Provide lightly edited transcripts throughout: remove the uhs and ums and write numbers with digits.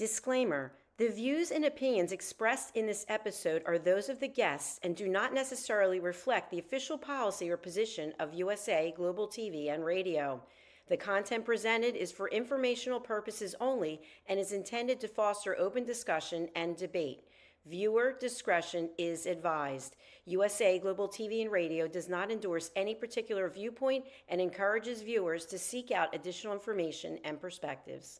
Disclaimer: the views and opinions expressed in this episode are those of the guests and do not necessarily reflect the official policy or position of USA Global TV and Radio. The content presented is for informational purposes only and is intended to foster open discussion and debate. Viewer discretion is advised. USA Global TV and Radio does not endorse any particular viewpoint and encourages viewers to seek out additional information and perspectives.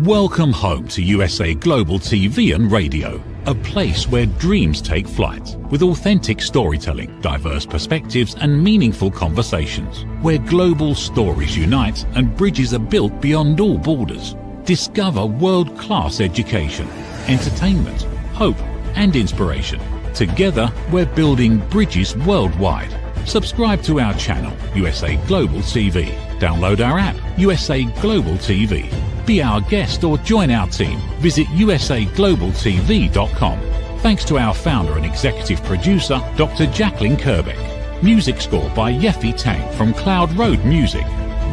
Welcome home to USA Global TV and Radio, a place where dreams take flight, with authentic storytelling, diverse perspectives and meaningful conversations, where global stories unite and bridges are built beyond all borders. Discover world-class education, entertainment, hope and inspiration. Together, we're building bridges worldwide. Subscribe to our channel, USA Global TV. Download our app, USA Global TV. Be our guest or join our team. Visit usaglobaltv.com. Thanks to our founder and executive producer, Dr. Jacqueline Kerbeck. Music score by Yeffy Tang from Cloud Road Music.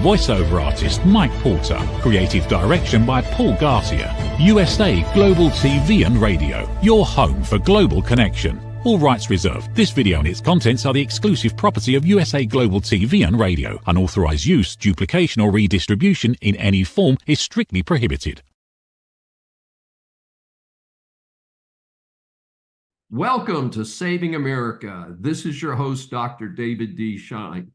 Voiceover artist Mike Porter. Creative direction by Paul Garcia. USA Global TV and Radio, your home for global connection. All rights reserved. This video and its contents are the exclusive property of USA Global TV and Radio. Unauthorized use, duplication or redistribution in any form is strictly prohibited. Welcome to Saving America. This is your host, Dr. David D. Schein.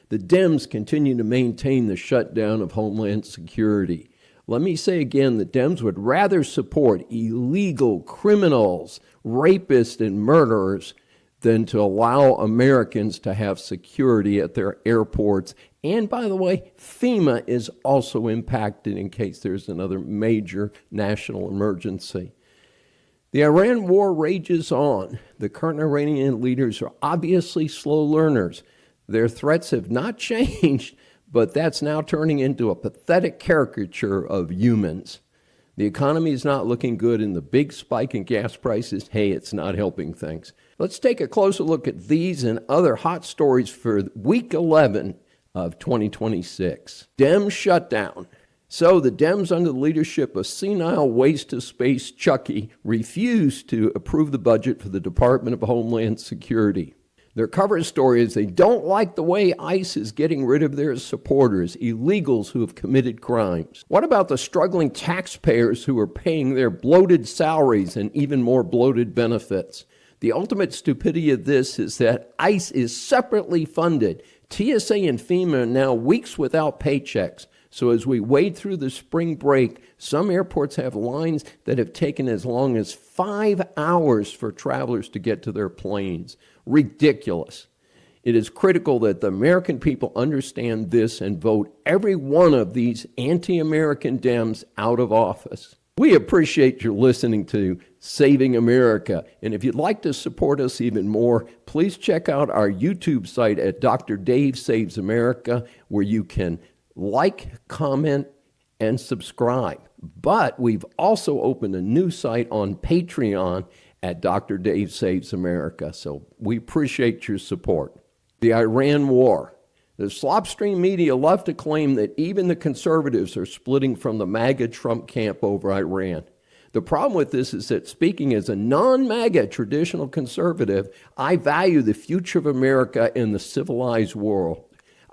The Dems continue to maintain the shutdown of Homeland Security. Let me say again, the Dems would rather support illegal criminals, rapists, and murderers than to allow Americans to have security at their airports. And by the way, FEMA is also impacted in case there's another major national emergency. The Iran war rages on. The current Iranian leaders are obviously slow learners. Their threats have not changed, but that's now turning into a pathetic caricature of humans. The economy is not looking good, and the big spike in gas prices, hey, it's not helping things. Let's take a closer look at these and other hot stories for week 11 of 2026. Dem shutdown. So the Dems, under the leadership of senile waste-to-space Chucky, refused to approve the budget for the Department of Homeland Security. Their cover story is they don't like the way ICE is getting rid of their supporters, illegals who have committed crimes. What about the struggling taxpayers who are paying their bloated salaries and even more bloated benefits? The ultimate stupidity of this is that ICE is separately funded. TSA and FEMA are now weeks without paychecks. So as we wade through the spring break, some airports have lines that have taken as long as 5 hours for travelers to get to their planes. Ridiculous. It is critical that the American people understand this and vote every one of these anti-American Dems out of office. We appreciate your listening to Saving America. And if you'd like to support us even more, please check out our YouTube site at Dr. Dave Saves America, where you can like, comment, and subscribe. But we've also opened a new site on Patreon at Dr. Dave Saves America. So we appreciate your support. The Iran war. The slopstream media love to claim that even the conservatives are splitting from the MAGA Trump camp over Iran. The problem with this is that, speaking as a non-MAGA traditional conservative, I value the future of America in the civilized world.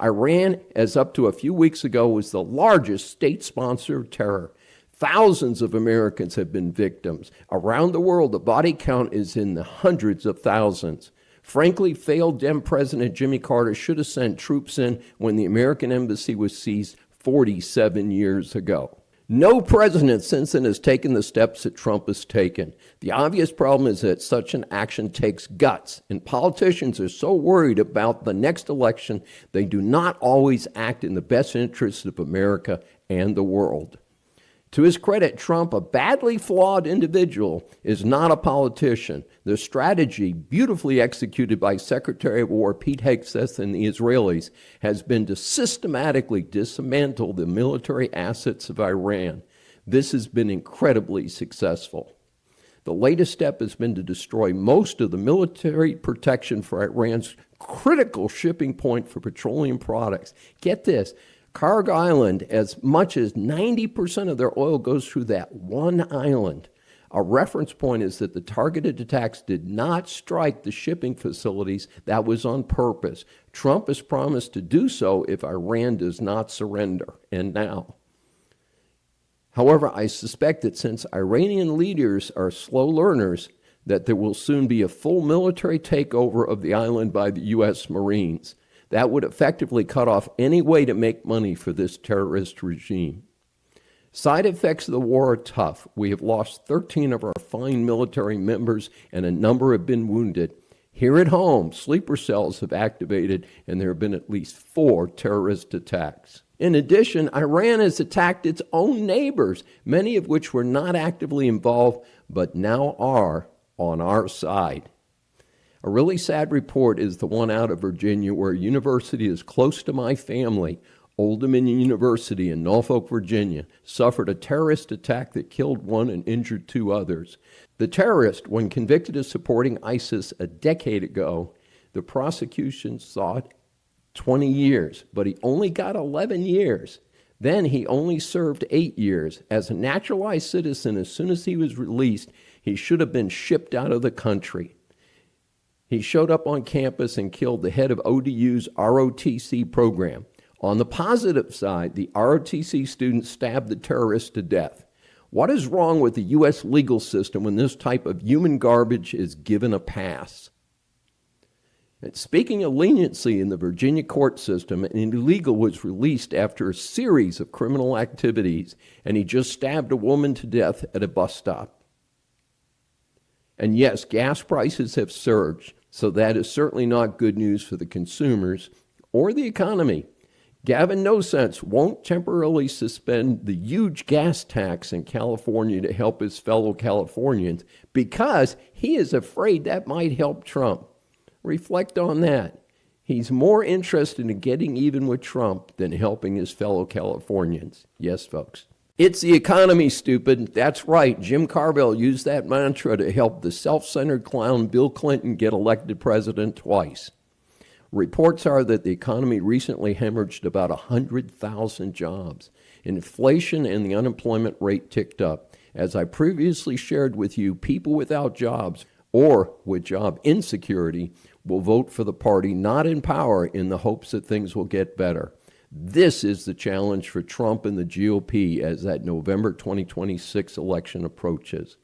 Iran, as up to a few weeks ago, was the largest state sponsor of terror. Thousands of Americans have been victims. Around the world, the body count is in the hundreds of thousands. Frankly, failed Dem President Jimmy Carter should have sent troops in when the American embassy was seized 47 years ago. No president since then has taken the steps that Trump has taken. The obvious problem is that such an action takes guts, and politicians are so worried about the next election, they do not always act in the best interests of America and the world. To his credit, Trump, a badly flawed individual, is not a politician. The strategy, beautifully executed by Secretary of War Pete Hegseth and the Israelis, has been to systematically dismantle the military assets of Iran. This has been incredibly successful. The latest step has been to destroy most of the military protection for Iran's critical shipping point for petroleum products. Get this. Kharg Island, as much as 90% of their oil goes through that one island. A reference point is that the targeted attacks did not strike the shipping facilities. That was on purpose. Trump has promised to do so if Iran does not surrender. And now. However, I suspect that since Iranian leaders are slow learners, that there will soon be a full military takeover of the island by the U.S. Marines. That would effectively cut off any way to make money for this terrorist regime. Side effects of the war are tough. We have lost 13 of our fine military members, and a number have been wounded. Here at home, sleeper cells have activated, and there have been at least 4 terrorist attacks. In addition, Iran has attacked its own neighbors, many of which were not actively involved, but now are on our side. A really sad report is the one out of Virginia, where a university is close to my family, Old Dominion University in Norfolk, Virginia, suffered a terrorist attack that killed 1 and injured 2 others. The terrorist, when convicted of supporting ISIS a decade ago, the prosecution sought 20 years, but he only got 11 years. Then he only served 8 years. As a naturalized citizen, as soon as he was released, he should have been shipped out of the country. He showed up on campus and killed the head of ODU's ROTC program. On the positive side, the ROTC students stabbed the terrorist to death. What is wrong with the U.S. legal system when this type of human garbage is given a pass? And speaking of leniency in the Virginia court system, an illegal was released after a series of criminal activities, and he just stabbed a woman to death at a bus stop. And yes, gas prices have surged, so that is certainly not good news for the consumers or the economy. Gavin No Sense won't temporarily suspend the huge gas tax in California to help his fellow Californians because he is afraid that might help Trump. Reflect on that. He's more interested in getting even with Trump than helping his fellow Californians. Yes, folks. It's the economy, stupid. That's right. Jim Carville used that mantra to help the self-centered clown Bill Clinton get elected president twice. Reports are that the economy recently hemorrhaged about 100,000 jobs. Inflation and the unemployment rate ticked up. As I previously shared with you, people without jobs or with job insecurity will vote for the party not in power in the hopes that things will get better. This is the challenge for Trump and the GOP as that November 2026 election approaches.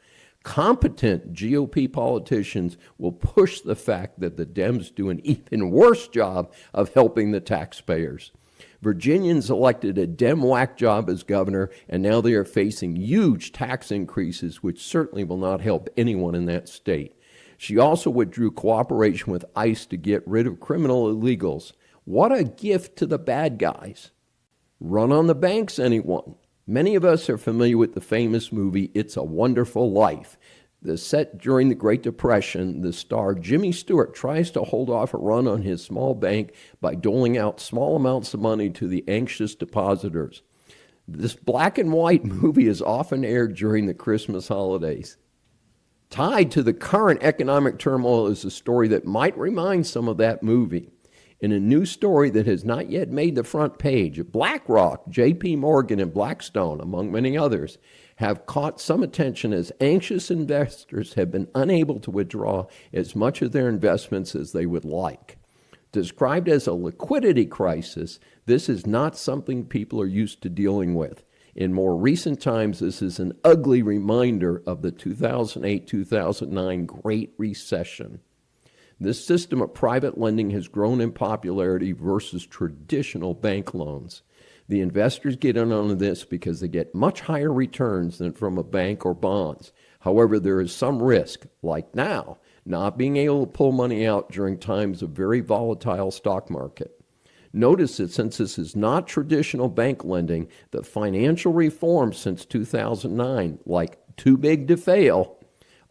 Competent GOP politicians will push the fact that the Dems do an even worse job of helping the taxpayers. Virginians elected a Dem whack job as governor, and now they are facing huge tax increases, which certainly will not help anyone in that state. She also withdrew cooperation with ICE to get rid of criminal illegals. What a gift to the bad guys. Run on the banks, anyone? Many of us are familiar with the famous movie It's a Wonderful Life. Set during the Great Depression, the star Jimmy Stewart tries to hold off a run on his small bank by doling out small amounts of money to the anxious depositors. This black and white movie is often aired during the Christmas holidays. Tied to the current economic turmoil is a story that might remind some of that movie. In a new story that has not yet made the front page, BlackRock, JP Morgan, and Blackstone, among many others, have caught some attention as anxious investors have been unable to withdraw as much of their investments as they would like. Described as a liquidity crisis, this is not something people are used to dealing with. In more recent times, this is an ugly reminder of the 2008-2009 Great Recession. This system of private lending has grown in popularity versus traditional bank loans. The investors get in on this because they get much higher returns than from a bank or bonds. However, there is some risk, like now, not being able to pull money out during times of very volatile stock market. Notice that since this is not traditional bank lending, the financial reforms since 2009, like too big to fail,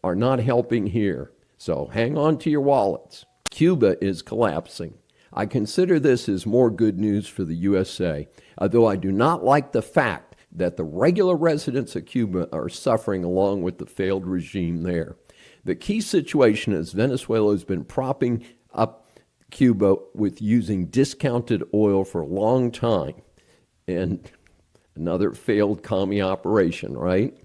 are not helping here. So hang on to your wallets. Cuba is collapsing. I consider this as more good news for the USA, although I do not like the fact that the regular residents of Cuba are suffering along with the failed regime there. The key situation is Venezuela has been propping up Cuba with using discounted oil for a long time. And another failed commie operation, right?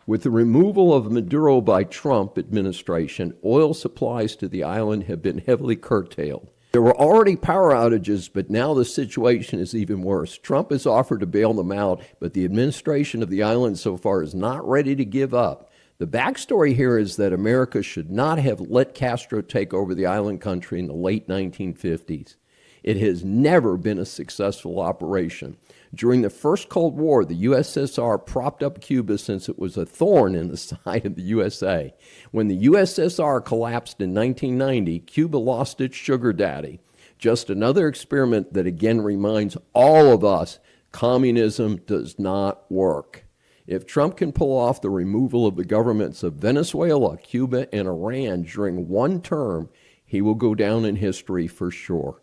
With the removal of Maduro by Trump administration, oil supplies to the island have been heavily curtailed. There were already power outages, but now the situation is even worse. Trump has offered to bail them out, but the administration of the island so far is not ready to give up. The backstory here is that America should not have let Castro take over the island country in the late 1950s. It has never been a successful operation. During the first Cold War, the USSR propped up Cuba since it was a thorn in the side of the USA. When the USSR collapsed in 1990, Cuba lost its sugar daddy. Just another experiment that again reminds all of us communism does not work. If Trump can pull off the removal of the governments of Venezuela, Cuba, and Iran during one term, he will go down in history for sure.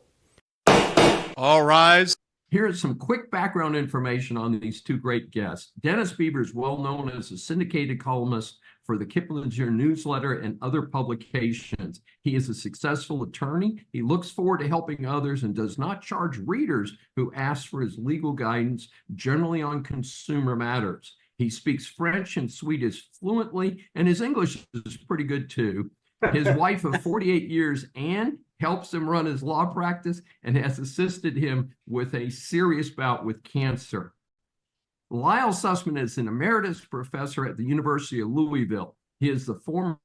All rise. Here's some quick background information on these two great guests. Dennis Beaver is well known as a syndicated columnist for the Kiplinger newsletter and other publications. He is a successful attorney. He looks forward to helping others and does not charge readers who ask for his legal guidance, generally on consumer matters. He speaks French and Swedish fluently, and his English is pretty good too. His wife of 48 years, Anne, helps him run his law practice and has assisted him with a serious bout with cancer. Lyle Sussman is an emeritus professor at the University of Louisville. He is the former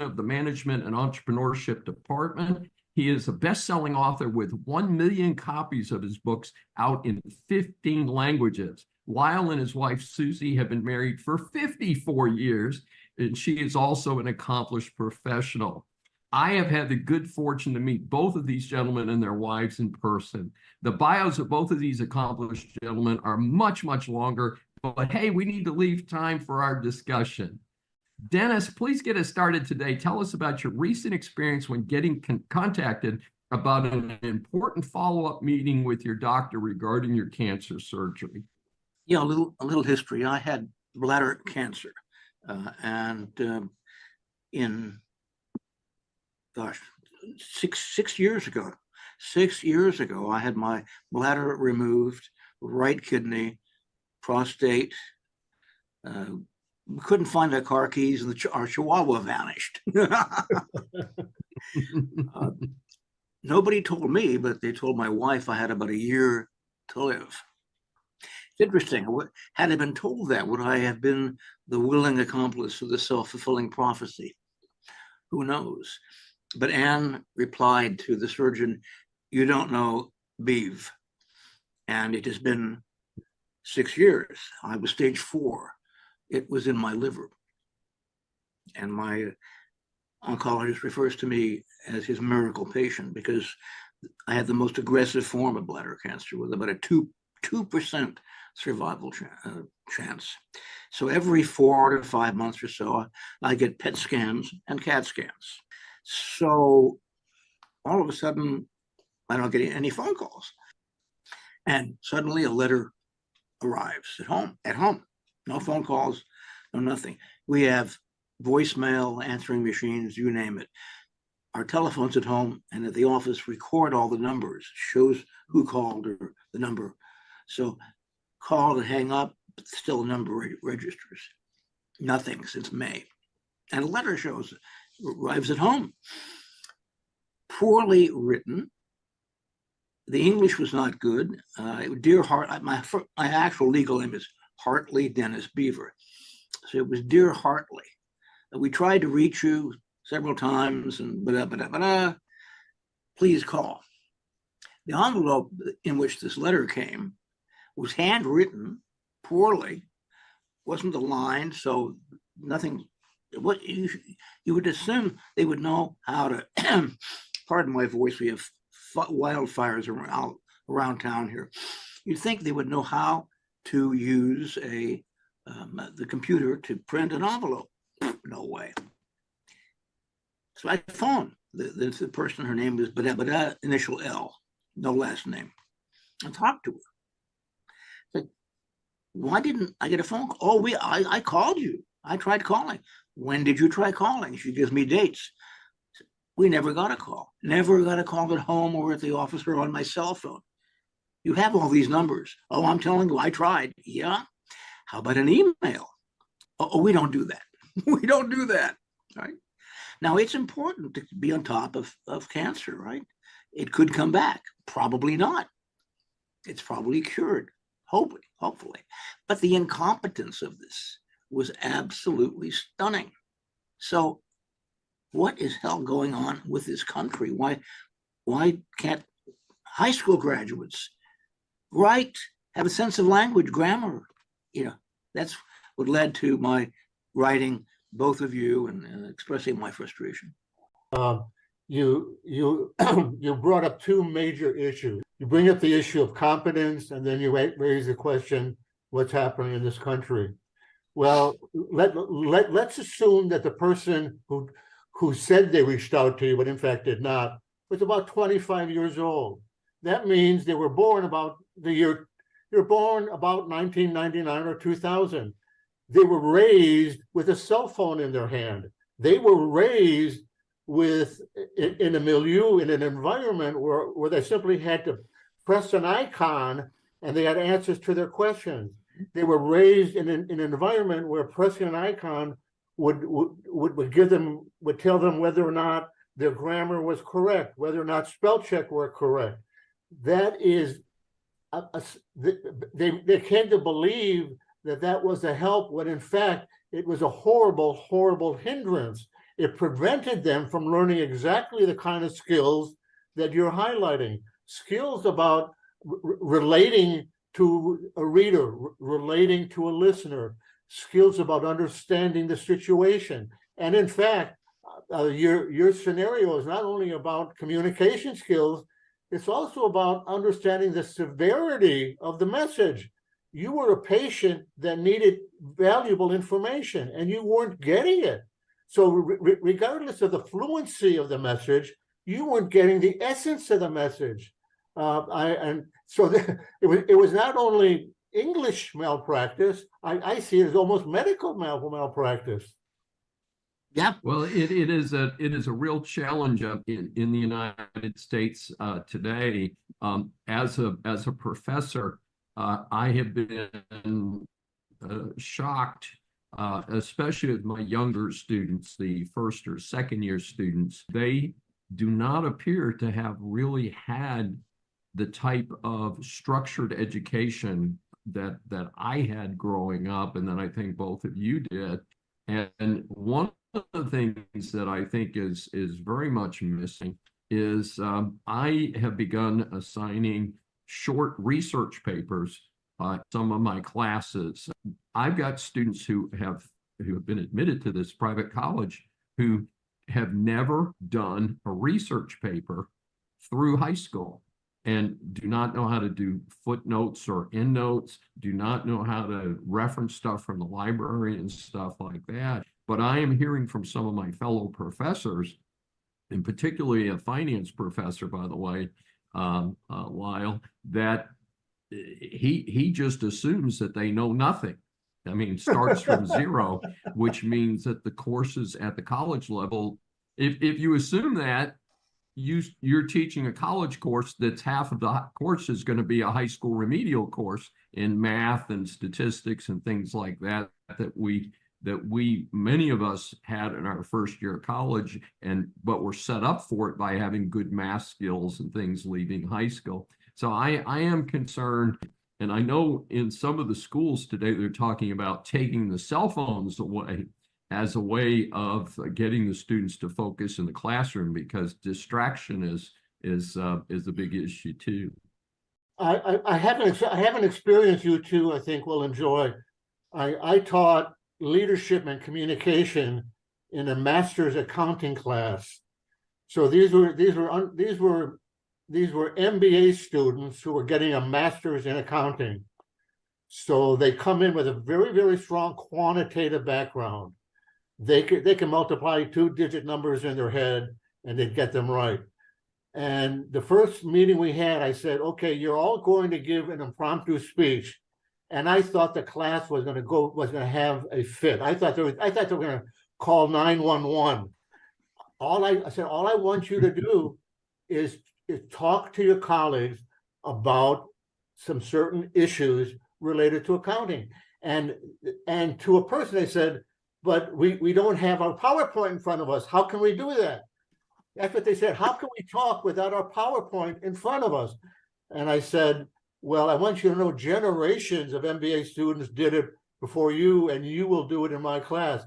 of the Management and Entrepreneurship Department. He is a best-selling author with 1 million copies of his books out in 15 languages. Lyle and his wife, Susie, have been married for 54 years, and she is also an accomplished professional. I have had the good fortune to meet both of these gentlemen and their wives in person. The bios of both of these accomplished gentlemen are much, much longer, but hey, we need to leave time for our discussion. Dennis, please get us started today. Tell us about your recent experience when getting contacted about an important follow-up meeting with your doctor regarding your cancer surgery. Yeah, a little history. I had bladder cancer, in six years ago. 6 years ago, I had my bladder removed, right kidney, prostate. We couldn't find the car keys, and our Chihuahua vanished. Nobody told me, but they told my wife I had about a year to live. It's interesting. Had I been told that, would I have been the willing accomplice of the self-fulfilling prophecy? Who knows? But Anne replied to the surgeon, "You don't know, Beav." And it has been 6 years. I was stage 4. It was in my liver. And my oncologist refers to me as his miracle patient because I had the most aggressive form of bladder cancer with about a 2% survival chance. So every 4 to 5 months or so, I get PET scans and CAT scans. So all of a sudden, I don't get any phone calls. And suddenly a letter arrives at home. No phone calls, no nothing. We have voicemail, answering machines, you name it. Our telephones at home and at the office record all the numbers, shows who called or the number. So call and hang up, but still a number registers. Nothing since May. And a letter arrives at home. Poorly written. The English was not good. Dear Hart, my actual legal name is Hartley Dennis Beaver. So it was Dear Hartley. We tried to reach you several times and please call. The envelope in which this letter came was handwritten poorly, wasn't aligned, so nothing. What you would assume they would know how to, pardon my voice, we have wildfires around town here. You'd think they would know how to use the computer to print an envelope. No way. So I phoned the person, her name was Bada, initial L, no last name. I talked to her. Said, why didn't I get a phone call? Oh, I called you. I tried calling. When did you try calling? She gives me dates. We never got a call. Never got a call at home or at the office or on my cell phone. You have all these numbers. Oh, I'm telling you, I tried. Yeah. How about an email? Oh, we don't do that. We don't do that. Right. Now, it's important to be on top of cancer, right? It could come back. Probably not. It's probably cured, hopefully. But the incompetence of this was absolutely stunning. So what is hell going on with this country? Why can't high school graduates write, have a sense of language, grammar? That's what led to my writing both of you and expressing my frustration. You you brought up two major issues. You bring up the issue of competence, and then you raise the question, what's happening in this country? Well, let's assume that the person who said they reached out to you, but in fact did not, was about 25 years old. That means they were born about you're born about 1999 or 2000. They were raised with a cell phone in their hand. They were raised in a milieu, in an environment where they simply had to press an icon and they had answers to their questions. They were raised in an environment where pressing an icon would tell them whether or not their grammar was correct, whether or not spell check were correct. That is, they came to believe that was a help, when in fact it was a horrible, horrible hindrance. It prevented them from learning exactly the kind of skills that you're highlighting. Skills about relating to a reader, relating to a listener, skills about understanding the situation. And in fact, your scenario is not only about communication skills, it's also about understanding the severity of the message. You were a patient that needed valuable information and you weren't getting it. So regardless of the fluency of the message, you weren't getting the essence of the message. It was not only English malpractice. I see it as almost medical malpractice. Yeah. Well, it is a real challenge in the United States today. As a professor, I have been shocked, especially with my younger students, the first or second year students. They do not appear to have really had the type of structured education that I had growing up, and that I think both of you did. And one of the things that I think is very much missing is I have begun assigning short research papers some of my classes. I've got students who have been admitted to this private college who have never done a research paper through high school and do not know how to do footnotes or endnotes, do not know how to reference stuff from the library and stuff like that. But I am hearing from some of my fellow professors, and particularly a finance professor, by the way, Lyle, that he just assumes that they know nothing. I mean, starts from zero, which means that the courses at the college level, if you assume that, you're teaching a college course that's half of the course is going to be a high school remedial course in math and statistics and things like that many of us had in our first year of college, but were set up for it by having good math skills and things leaving high school. So I am concerned, and I know in some of the schools today they're talking about taking the cell phones away as a way of getting the students to focus in the classroom, because distraction is a big issue too. I have an experience you two I think will enjoy. I taught leadership and communication in a master's accounting class. So these were MBA students who were getting a master's in accounting. So they come in with a very, very strong quantitative background. They can multiply two-digit numbers in their head and they'd get them right. And the first meeting we had, I said, okay, you're all going to give an impromptu speech. And I thought the class was going to have a fit. I thought they were going to call 911. I said, all I want you to do is talk to your colleagues about some certain issues related to accounting. And to a person, they said, but we don't have our PowerPoint in front of us. How can we do that? That's what they said. How can we talk without our PowerPoint in front of us? And I said, well, I want you to know generations of MBA students did it before you, and you will do it in my class.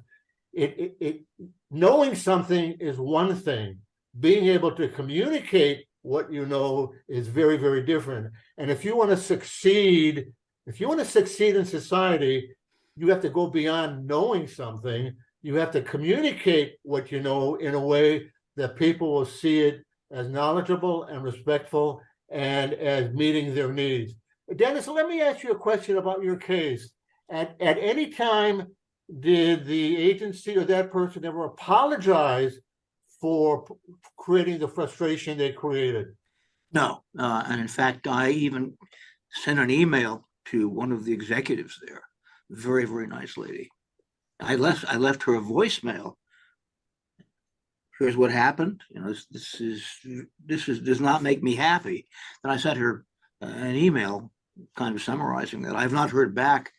Knowing something is one thing. Being able to communicate what you know is very, very different. And if you want to succeed, in society, you have to go beyond knowing something. You have to communicate what you know in a way that people will see it as knowledgeable and respectful and as meeting their needs. Dennis, let me ask you a question about your case. At any time, did the agency or that person ever apologize for creating the frustration they created? No, and in fact, I even sent an email to one of the executives there. Very, very nice lady. I left her a voicemail. Here's what happened. You know, this does not make me happy. Then I sent her an email, kind of summarizing that I've not heard back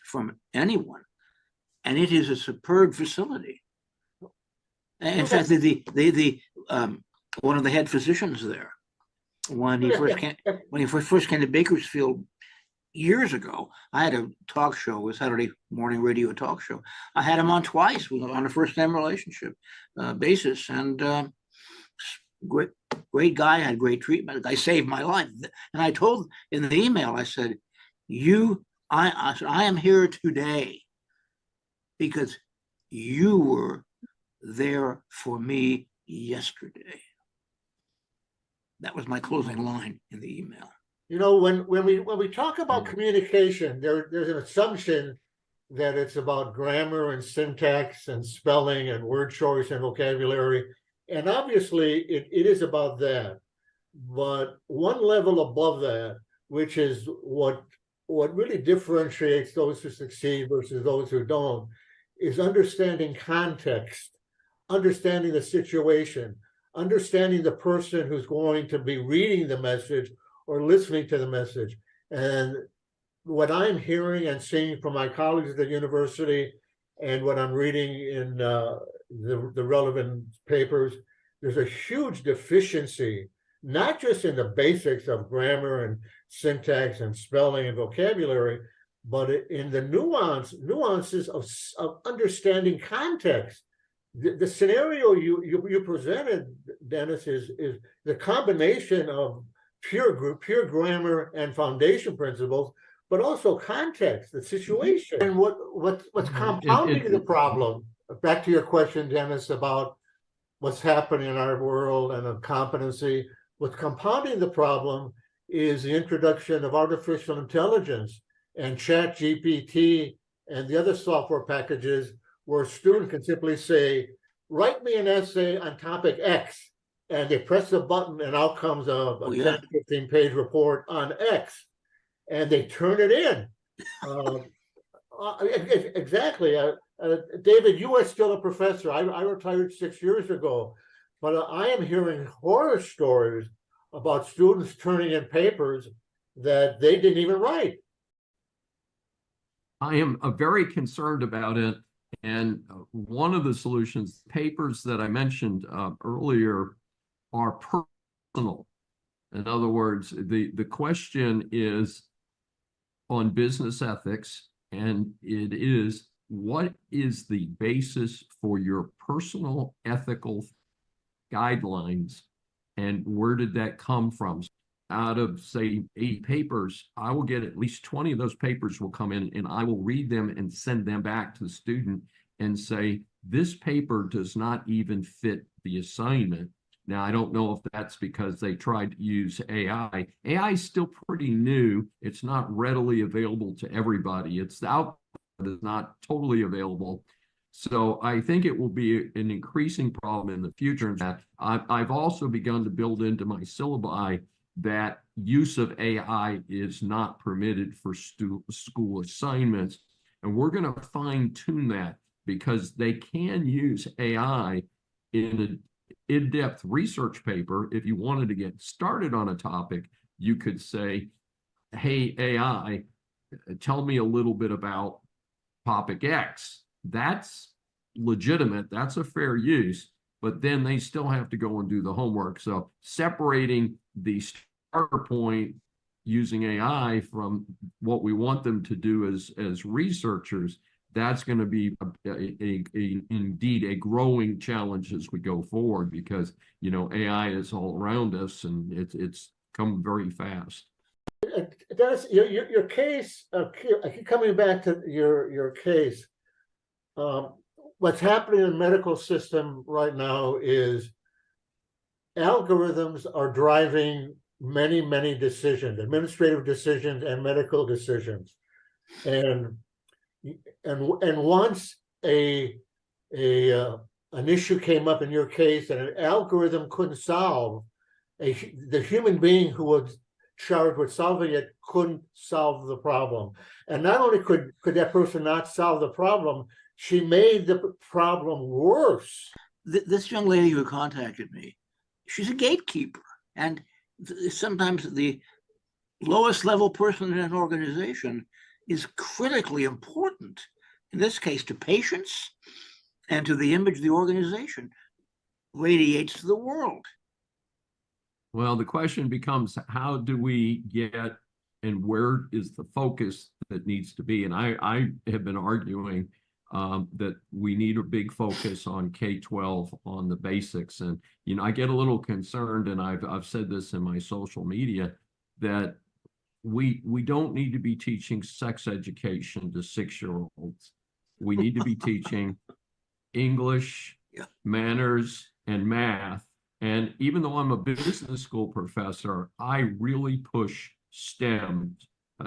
from anyone, and it is a superb facility. In fact, one of the head physicians there, when he first came to Bakersfield years ago, I had a talk show, a Saturday morning radio talk show. I had him on twice on a first-name relationship basis, and great guy, had great treatment. I saved my life, and I told in the email, I said, I am here today because you were there for me yesterday. That was my closing line in the email. You know, when we talk about communication, there's an assumption that it's about grammar and syntax and spelling and word choice and vocabulary. And obviously it is about that. But one level above that, which is what really differentiates those who succeed versus those who don't, is understanding context, understanding the situation, understanding the person who's going to be reading the message or listening to the message. And what I'm hearing and seeing from my colleagues at the university and what I'm reading in the relevant papers, there's a huge deficiency, not just in the basics of grammar and syntax and spelling and vocabulary, but in the nuances of understanding context. The scenario you presented, Dennis, is the combination of pure grammar and foundation principles, but also context, the situation, and what's compounding the problem. Back to your question, Dennis, about what's happening in our world and of competency. What's compounding the problem is the introduction of artificial intelligence and ChatGPT and the other software packages where a student can simply say, write me an essay on topic X, and they press the button and out comes a 10, 15-page report on X, and they turn it in. Exactly. David, you are still a professor. I retired 6 years ago, but I am hearing horror stories about students turning in papers that they didn't even write. I am very concerned about it. And one of the solutions, papers that I mentioned earlier, are personal. In other words, the question is on business ethics, and it is, what is the basis for your personal ethical guidelines, and where did that come from? Out of, say, 8 papers, I will get at least 20 of those papers will come in, and I will read them and send them back to the student and say, this paper does not even fit the assignment. Now, I don't know if that's because they tried to use AI. AI is still pretty new. It's not readily available to everybody. It's out, but it's not totally available. So I think it will be an increasing problem in the future. That I've also begun to build into my syllabi that use of AI is not permitted for school assignments. And we're going to fine tune that, because they can use AI in an in-depth research paper. If you wanted to get started on a topic, you could say, hey, AI, tell me a little bit about topic X. That's legitimate. That's a fair use, but then they still have to go and do the homework. So separating the starter point using AI from what we want them to do as researchers, that's going to be indeed a growing challenge as we go forward, because AI is all around us and it's come very fast. Dennis, your case, I keep coming back to your case. What's happening in the medical system right now is algorithms are driving many decisions, administrative decisions and medical decisions. And once an issue came up in your case and an algorithm couldn't solve, the human being who was charged with solving it couldn't solve the problem. And not only could that person not solve the problem, she made the problem worse. This young lady who contacted me, she's a gatekeeper. And sometimes the lowest level person in an organization is critically important, in this case, to patients and to the image the organization radiates to the world. Well, the question becomes, how do we get, and where is the focus that needs to be? And I have been arguing that we need a big focus on K-12, on the basics. And, I get a little concerned, and I've said this in my social media, that we don't need to be teaching sex education to 6-year-olds. We need to be teaching English, manners, and math. And even though I'm a business school professor, I really push STEM,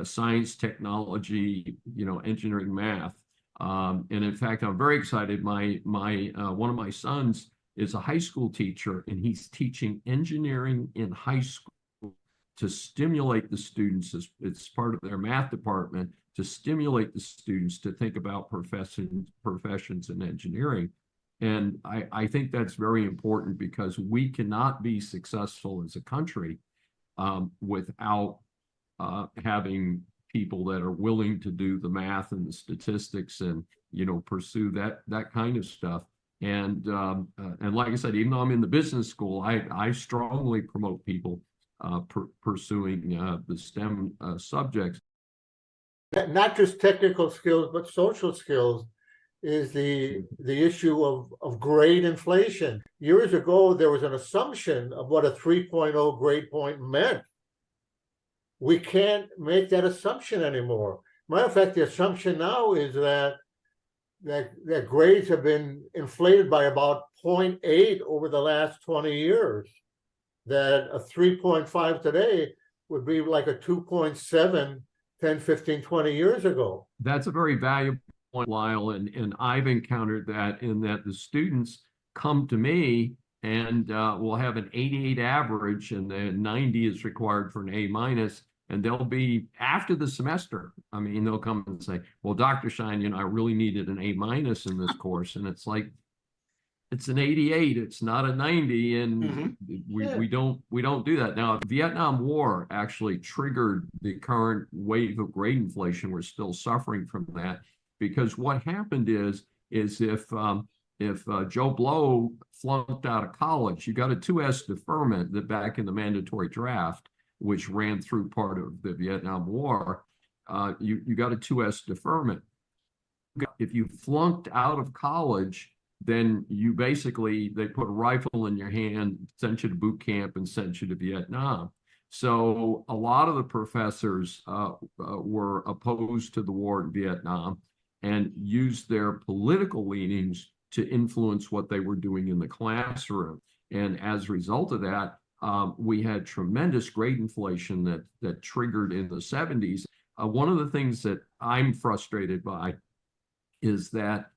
science, technology, engineering, math. And in fact, I'm very excited. My one of my sons is a high school teacher, and he's teaching engineering in high school to stimulate the students. It's part of their math department, to stimulate the students to think about professions in engineering. And I think that's very important, because we cannot be successful as a country without having people that are willing to do the math and the statistics and pursue that kind of stuff. And like I said, even though I'm in the business school, I strongly promote people pursuing the STEM subjects. Not just technical skills, but social skills is the issue of grade inflation. Years ago, there was an assumption of what a 3.0 grade point meant. We can't make that assumption anymore. Matter of fact, the assumption now is that grades have been inflated by about 0.8 over the last 20 years. That a 3.5 today would be like a 2.7 10, 15, 20 years ago. That's a very valuable point, Lyle, and I've encountered that, in that the students come to me and will have an 88 average, and then 90 is required for an A-, and they'll be, after the semester, they'll come and say, well, Dr. Schein, I really needed an A- in this course. And it's like, it's an 88, it's not a 90. And we don't do that. Now, the Vietnam War actually triggered the current wave of grade inflation. We're still suffering from that, because what happened is if Joe Blow flunked out of college, you got a 2S deferment that back in the mandatory draft, which ran through part of the Vietnam War, you got a 2S deferment. If you flunked out of college, then you basically, they put a rifle in your hand, sent you to boot camp, and sent you to Vietnam. So a lot of the professors were opposed to the war in Vietnam and used their political leanings to influence what they were doing in the classroom. And as a result of that, we had tremendous grade inflation that triggered in the 70s. One of the things that I'm frustrated by is that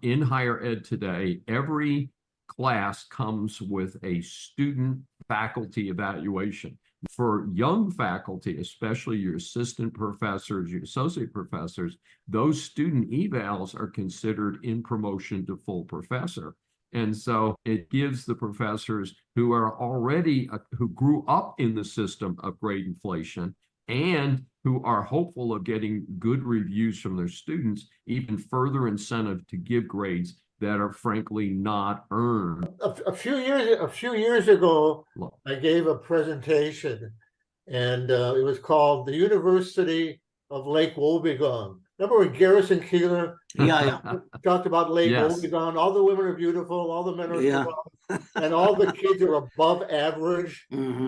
in higher ed today, every class comes with a student faculty evaluation. For young faculty, especially your assistant professors, your associate professors, those student evals are considered in promotion to full professor. And so it gives the professors who are already, who grew up in the system of grade inflation and who are hopeful of getting good reviews from their students, even further incentive to give grades that are frankly not earned. A few years ago, I gave a presentation, and it was called "The University of Lake Wobegon." Remember when Garrison Keillor talked about Lake Wobegon? All the women are beautiful, all the men are strong, and all the kids are above average. Mm-hmm.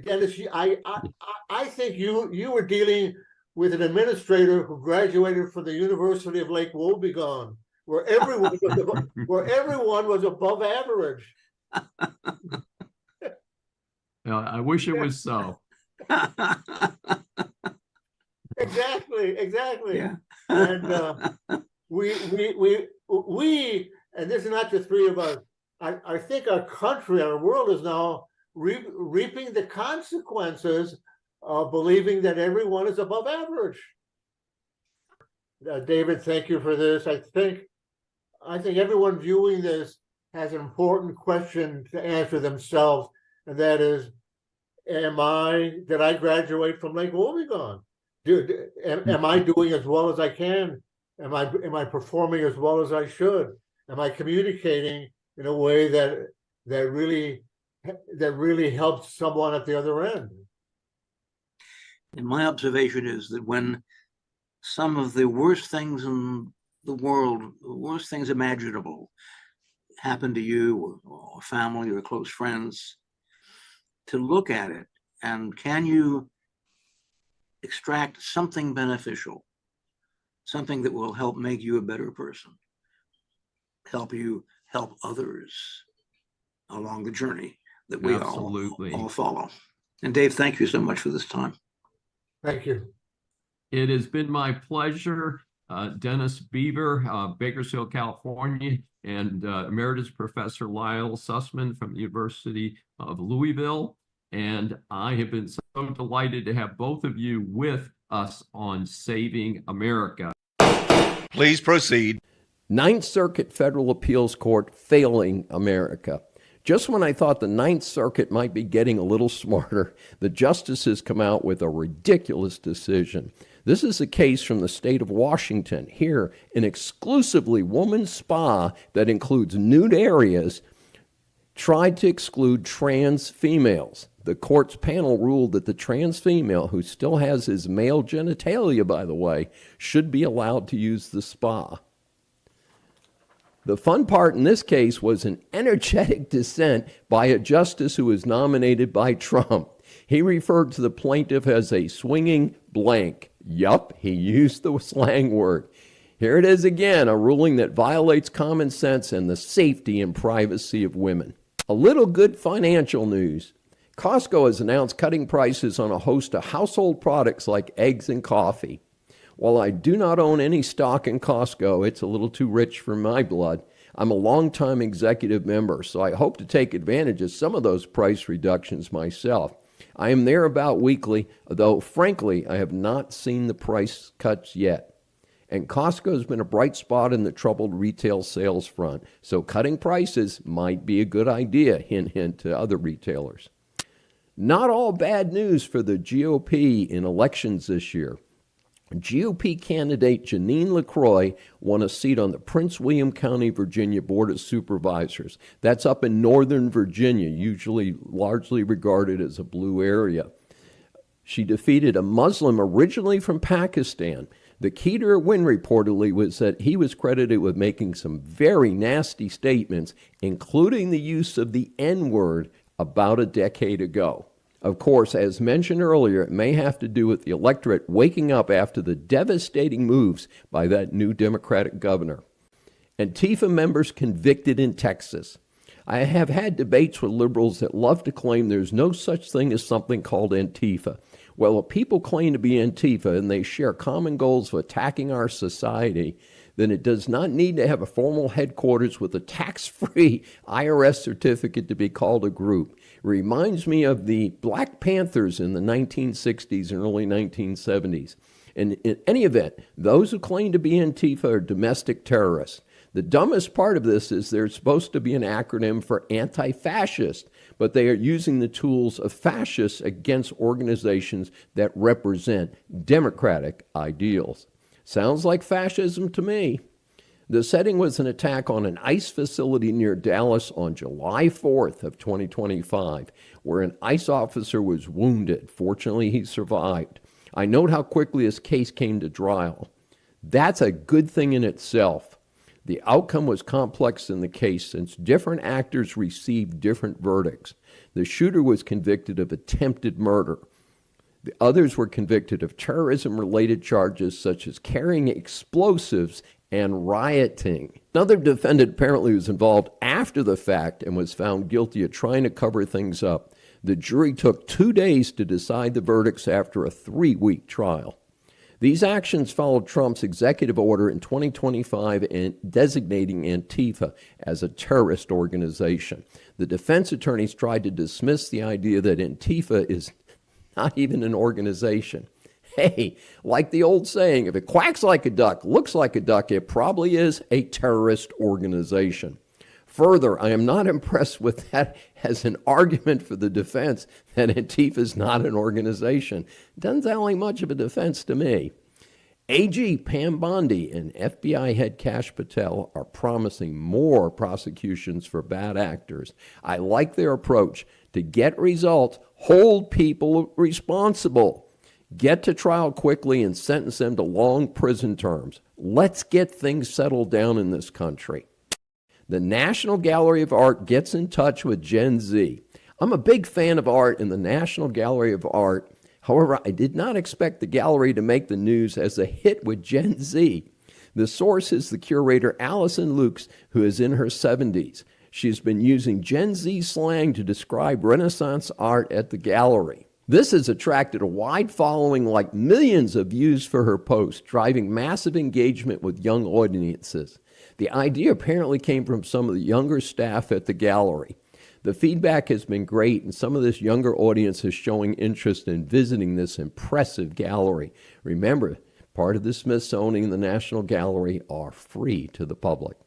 Dennis, I think you were dealing with an administrator who graduated from the University of Lake Wobegon, where everyone was above average. I wish it was so. Exactly. Yeah. And we, and this is not the three of us. I think our country, our world is now reaping the consequences of believing that everyone is above average. David, thank you for this. I think everyone viewing this has an important question to answer themselves, and that is, did I graduate from Lake Wobegon? Am I doing as well as I can? Am I performing as well as I should? Am I communicating in a way that really helps someone at the other end? And my observation is that when some of the worst things in the world, the worst things imaginable, happen to you or family or close friends, to look at it and can you extract something beneficial, something that will help make you a better person, help others along the journey that we all follow. And Dave, thank you so much for this time. Thank you. It has been my pleasure. Dennis Beaver, Bakersfield, California, and Emeritus Professor Lyle Sussman from the University of Louisville. And I have been so delighted to have both of you with us on Saving America. Please proceed. Ninth Circuit Federal Appeals Court failing America. Just when I thought the Ninth Circuit might be getting a little smarter, the justices come out with a ridiculous decision. This is a case from the state of Washington. Here, an exclusively woman's spa that includes nude areas tried to exclude trans females. The court's panel ruled that the trans female, who still has his male genitalia, by the way, should be allowed to use the spa. The fun part in this case was an energetic dissent by a justice who was nominated by Trump. He referred to the plaintiff as a swinging blank. Yup, he used the slang word. Here it is again, a ruling that violates common sense and the safety and privacy of women. A little good financial news. Costco has announced cutting prices on a host of household products like eggs and coffee. While I do not own any stock in Costco, it's a little too rich for my blood. I'm a longtime executive member, so I hope to take advantage of some of those price reductions myself. I am there about weekly, though frankly, I have not seen the price cuts yet. And Costco has been a bright spot in the troubled retail sales front, so cutting prices might be a good idea, hint, hint to other retailers. Not all bad news for the GOP in elections this year. GOP candidate Jeanine LaCroix won a seat on the Prince William County, Virginia Board of Supervisors. That's up in Northern Virginia, usually largely regarded as a blue area. She defeated a Muslim originally from Pakistan. The key to her win reportedly was that he was credited with making some very nasty statements, including the use of the N-word about a decade ago. Of course, as mentioned earlier, it may have to do with the electorate waking up after the devastating moves by that new Democratic governor. Antifa members convicted in Texas. I have had debates with liberals that love to claim there's no such thing as something called Antifa. Well, if people claim to be Antifa and they share common goals of attacking our society, then it does not need to have a formal headquarters with a tax-free IRS certificate to be called a group. It reminds me of the Black Panthers in the 1960s and early 1970s. And in any event, those who claim to be Antifa are domestic terrorists. The dumbest part of this is there's supposed to be an acronym for anti-fascist. but they are using the tools of fascists against organizations that represent democratic ideals. Sounds like fascism to me. The setting was an attack on an ICE facility near Dallas on July 4th of 2025, where an ICE officer was wounded. Fortunately, he survived. I note how quickly his case came to trial. That's a good thing in itself. The outcome was complex in the case since different actors received different verdicts. The shooter was convicted of attempted murder. The others were convicted of terrorism-related charges such as carrying explosives and rioting. Another defendant apparently was involved after the fact and was found guilty of trying to cover things up. The jury took 2 days to decide the verdicts after a 3-week trial. These actions followed Trump's executive order in 2025 and designating Antifa as a terrorist organization. The defense attorneys tried to dismiss the idea that Antifa is not even an organization. Hey, like the old saying, if it quacks like a duck, looks like a duck, it probably is a terrorist organization. Further, I am not impressed with that as an argument for the defense that Antifa is not an organization. Doesn't sound like much of a defense to me. AG Pam Bondi and FBI head Kash Patel are promising more prosecutions for bad actors. I like their approach to get results, hold people responsible. Get to trial quickly and sentence them to long prison terms. Let's get things settled down in this country. The National Gallery of Art gets in touch with Gen Z. I'm a big fan of art in the National Gallery of Art. However, I did not expect the gallery to make the news as a hit with Gen Z. The source is the curator Allison Lukes, who is in her 70s. She has been using Gen Z slang to describe Renaissance art at the gallery. This has attracted a wide following, like millions of views for her post, driving massive engagement with young audiences. The idea apparently came from some of the younger staff at the gallery. The feedback has been great, and some of this younger audience is showing interest in visiting this impressive gallery. Remember, part of the Smithsonian and the National Gallery are free to the public.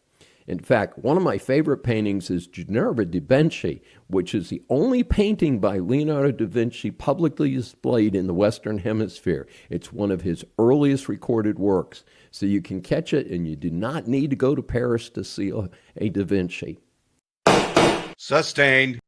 In fact, one of my favorite paintings is Ginevra da Vinci, which is the only painting by Leonardo da Vinci publicly displayed in the Western Hemisphere. It's one of his earliest recorded works, so you can catch it and you do not need to go to Paris to see a da Vinci. Sustained.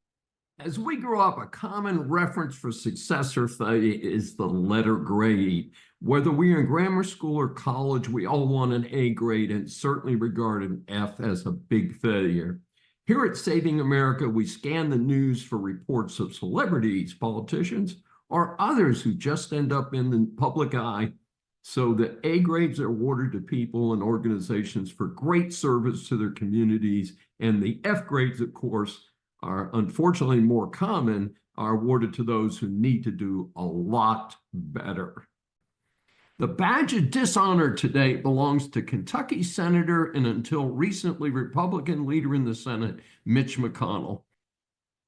As we grow up, a common reference for success or failure is the letter grade. Whether we are in grammar school or college, we all want an A grade and certainly regard an F as a big failure. Here at Saving America, we scan the news for reports of celebrities, politicians, or others who just end up in the public eye. So the A grades are awarded to people and organizations for great service to their communities, and the F grades, of course, are unfortunately more common, are awarded to those who need to do a lot better. The badge of dishonor today belongs to Kentucky Senator and until recently Republican leader in the Senate, Mitch McConnell.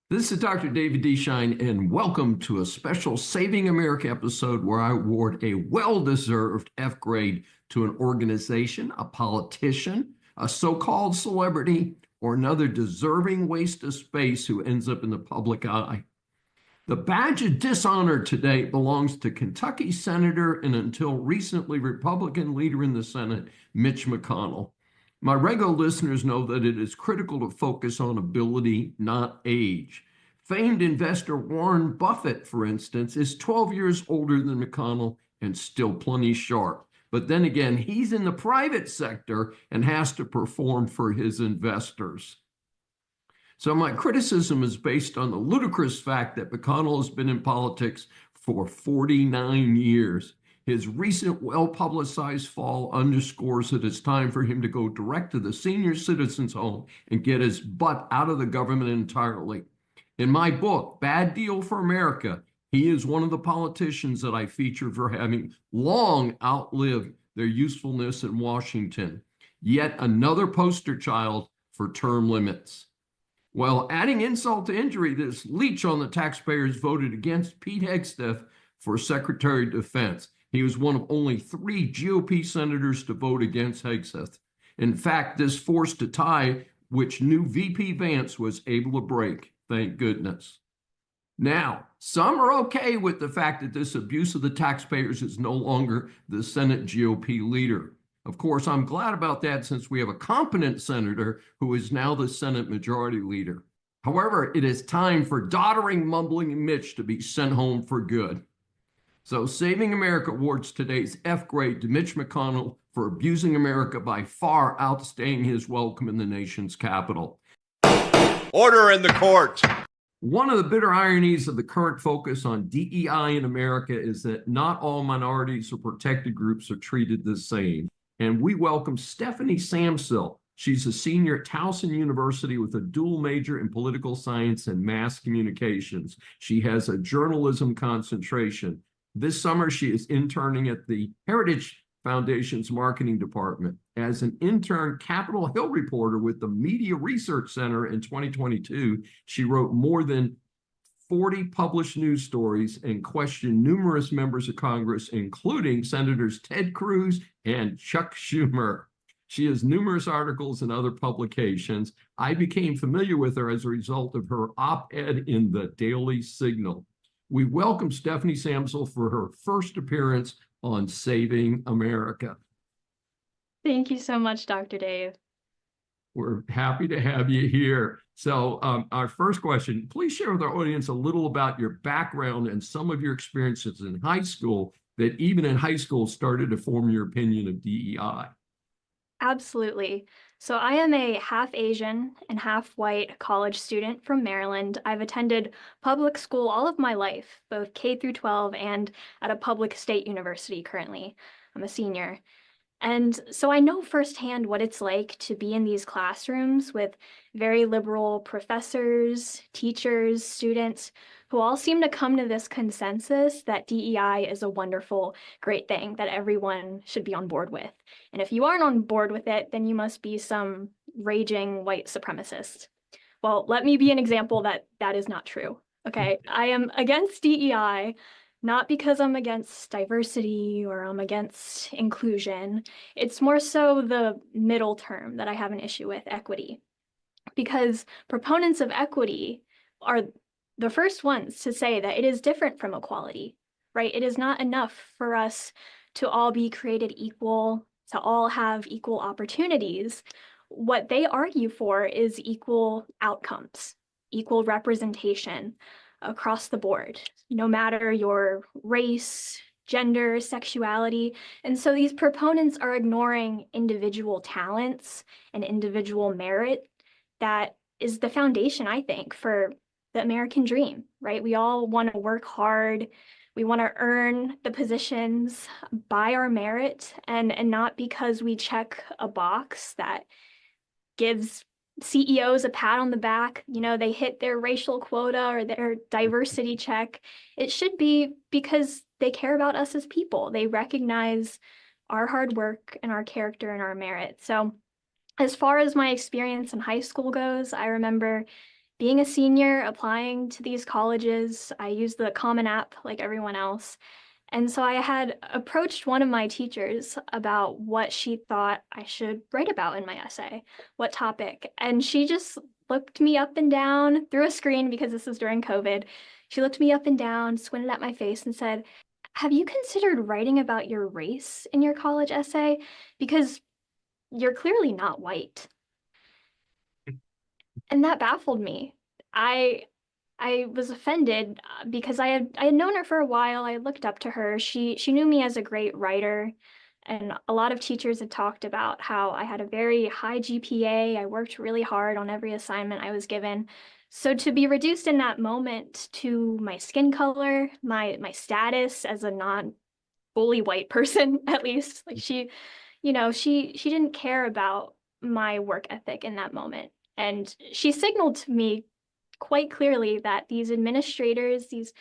This is Dr. David D. Schein, and welcome to a special Saving America episode where I award a well-deserved F grade to an organization, a politician, a so-called celebrity, or another deserving waste of space who ends up in the public eye. The badge of dishonor today belongs to Kentucky Senator and until recently Republican leader in the Senate, Mitch McConnell. My regular listeners know that it is critical to focus on ability, not age. Famed investor Warren Buffett, for instance, is 12 years older than McConnell and still plenty sharp. But then again, he's in the private sector and has to perform for his investors. So my criticism is based on the ludicrous fact that McConnell has been in politics for 49 years. His recent well-publicized fall underscores that it's time for him to go direct to the senior citizens' home and get his butt out of the government entirely. In my book, Bad Deal for America, he is one of the politicians that I feature for having long outlived their usefulness in Washington. Yet another poster child for term limits. Well, adding insult to injury, this leech on the taxpayers voted against Pete Hegseth for Secretary of Defense. He was one of only 3 GOP senators to vote against Hegseth. In fact, this forced a tie which new VP Vance was able to break. Thank goodness. Now, some are okay with the fact that this abuse of the taxpayers is no longer the Senate GOP leader. Of course, I'm glad about that since we have a competent senator who is now the Senate Majority Leader. However, it is time for doddering, mumbling Mitch to be sent home for good. So Saving America awards today's F grade to Mitch McConnell for abusing America by far outstaying his welcome in the nation's capital. Order in the court. One of the bitter ironies of the current focus on DEI in America is that not all minorities or protected groups are treated the same. And we welcome Stephanie Samsil. She's a senior at Towson University with a dual major in political science and mass communications. She has a journalism concentration. This summer, she is interning at the Heritage Foundation's marketing department. As an intern Capitol Hill reporter with the Media Research Center in 2022, she wrote more than 40 published news stories and questioned numerous members of Congress, including Senators Ted Cruz and Chuck Schumer. She has numerous articles and other publications. I became familiar with her as a result of her op-ed in the Daily Signal. We welcome Stephanie Samsil for her first appearance on Saving America. Thank you so much, Dr. Dave. We're happy to have you here. So our first question, please share with our audience a little about your background and some of your experiences in high school that even in high school started to form your opinion of DEI. Absolutely. So I am a half Asian and half white college student from Maryland. I've attended public school all of my life, both K through 12 and at a public state university currently. I'm a senior. And so I know firsthand what it's like to be in these classrooms with very liberal professors, teachers, students, who all seem to come to this consensus that DEI is a wonderful, great thing that everyone should be on board with. And if you aren't on board with it, then you must be some raging white supremacist. Well, let me be an example that that is not true. Okay, I am against DEI, not because I'm against diversity or I'm against inclusion. It's more so the middle term that I have an issue with, equity. Because proponents of equity are the first ones to say that it is different from equality, right? It is not enough for us to all be created equal, to all have equal opportunities. What they argue for is equal outcomes, equal representation across the board, no matter your race, gender, sexuality. And so these proponents are ignoring individual talents and individual merit that is the foundation, I think, for the American dream, right? We all want to work hard. We want to earn the positions by our merit and not because we check a box that gives CEOs a pat on the back, you know, they hit their racial quota or their diversity check. It should be because they care about us as people. They recognize our hard work and our character and our merit. So as far as my experience in high school goes, I remember being a senior, applying to these colleges. I used the Common App like everyone else. And so I had approached one of my teachers about what she thought I should write about in my essay, what topic. And she just looked me up and down through a screen because this was during COVID. She looked me up and down, squinted at my face and said, "Have you considered writing about your race in your college essay? Because you're clearly not white." And that baffled me. I was offended because I had known her for a while. I looked up to her. She knew me as a great writer, and a lot of teachers had talked about how I had a very high GPA. I worked really hard on every assignment I was given. So to be reduced in that moment to my skin color, my status as a non-fully white person, at least, like she didn't care about my work ethic in that moment. And she signaled to me quite clearly that these administrators, these